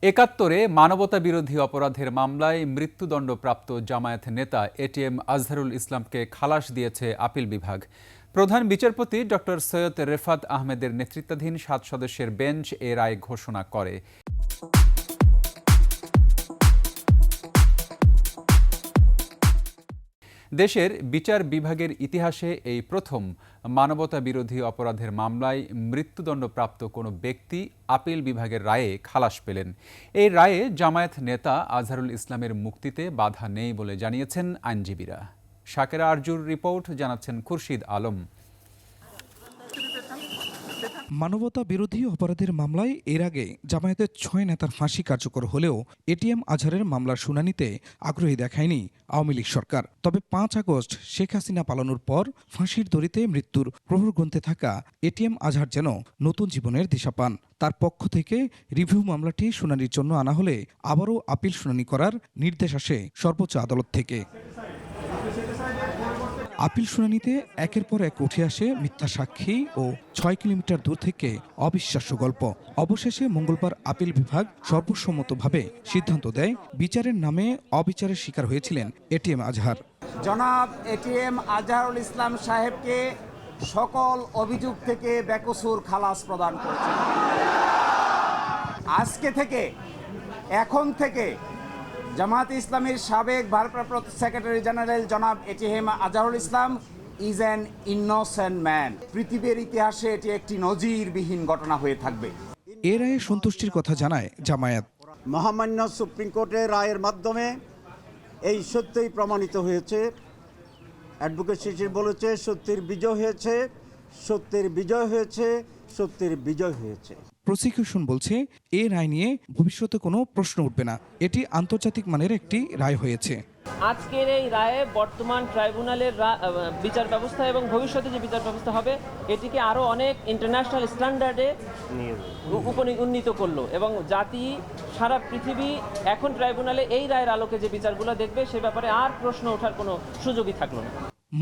একাত্তরে মানবতা বিরোধী অপরাধের মামলায় মৃত্যুদণ্ডপ্রাপ্ত জামায়াত নেতা এটিএম আজহারুল ইসলামকে খালাস দিয়েছে আপিল বিভাগ। প্রধান বিচারপতি ডক্টর সৈয়দ রেফাত আহমেদের নেতৃত্বাধীন ৭ সদস্যের বেঞ্চ এ রায় ঘোষণা করে। দেশের বিচার বিভাগের ইতিহাসে এই প্রথম মানবতা বিরোধী অপরাধের মামলায় মৃত্যুদণ্ডপ্রাপ্ত কোনো ব্যক্তি আপিল বিভাগের রায়ে খালাস পেলেন। এই রায়ে জামায়াত নেতা আজহারুল ইসলামের মুক্তিতে বাধা নেই বলে জানিয়েছেন আইনজীবীরা। শাকেরা আরজুর রিপোর্ট, জানাচ্ছেন খুরশিদ আলম। মানবতা বিরোধী অপরাধের মামলায় এর আগে জামায়াতের ৬ নেতার ফাঁসি কার্যকর হলেও এটিএম আজহারের মামলার শুনানিতে আগ্রহী দেখায়নি আওয়ামী লীগ সরকার। তবে ৫ আগস্ট শেখ হাসিনা পালানোর পর ফাঁসির দড়িতে মৃত্যুর প্রহর গুনতে থাকা এটিএম আজহার যেন নতুন জীবনের দিশা পান। তার পক্ষ থেকে রিভিউ মামলাটি শুনানির জন্য আনা হলে আবারও আপিল শুনানি করার নির্দেশ আসে সর্বোচ্চ আদালত থেকে। আপিল শুনানিতে একের পর এক উঠে আসে মিথ্যা সাক্ষী ও ৬ কিলোমিটার দূর থেকে অবিশ্বাস্য গল্প। অবশেষে মঙ্গলবার আপিল বিভাগ সর্বসম্মতভাবে সিদ্ধান্ত দেয় বিচারের নামে অবিচারের শিকার হয়েছিলেন এটিএম আজহার। জনাব এটিএম আজহারুল ইসলাম সাহেবকে সকল অভিযোগ থেকে বেকসুর খালাস প্রদান করেছে। আজকে থেকে, এখন থেকে জামায়াতে ইসলামীর সাবেক ভারপ্রাপ্ত সেক্রেটারি জেনারেল জনাব ATM Azharul Islam is an innocent man. পৃথিবীর ইতিহাসে এটি একটি নজিরবিহীন ঘটনা হয়ে থাকবে। এ রায়ে সন্তুষ্টির কথা জানায় জামায়াত। মহামান্য সুপ্রিম কোর্টের রায়ের মাধ্যমে এই সত্যই প্রমাণিত হয়েছে। অ্যাডভোকেট শিশির বলেছে, সত্যের বিজয় হয়েছে, সত্যের বিজয় হয়েছে, সত্যের বিজয় হয়েছে। প্রসিকিউশন বলছে এ রায় নিয়ে ভবিষ্যতে কোনো প্রশ্ন উঠবে না। এটি আন্তর্জাতিক মানের একটি রায় হয়েছে। আজকের এই রায়ে বর্তমান ট্রাইব্যুনালের বিচার ব্যবস্থা এবং ভবিষ্যতে যে বিচার ব্যবস্থা হবে এটিকে আরও অনেক ইন্টারন্যাশনাল স্ট্যান্ডার্ডে উন্নীত করলো এবং জাতি সারা পৃথিবী এখন ট্রাইব্যুনালে এই রায়ের আলোকে যে বিচারগুলো দেখবে সে ব্যাপারে আর প্রশ্ন ওঠার কোনো সুযোগই থাকলো না।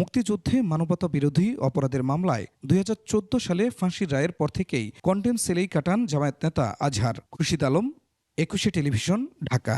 মুক্তিযুদ্ধে মানবতা বিরোধী অপরাধের মামলায় ২০১৪ সালে ফাঁসির রায়ের পর থেকেই কন্ডেম সেলেই কাটান জামায়াত নেতা আজহার। খুরশিদ আলম, ২১ টেলিভিশন, ঢাকা।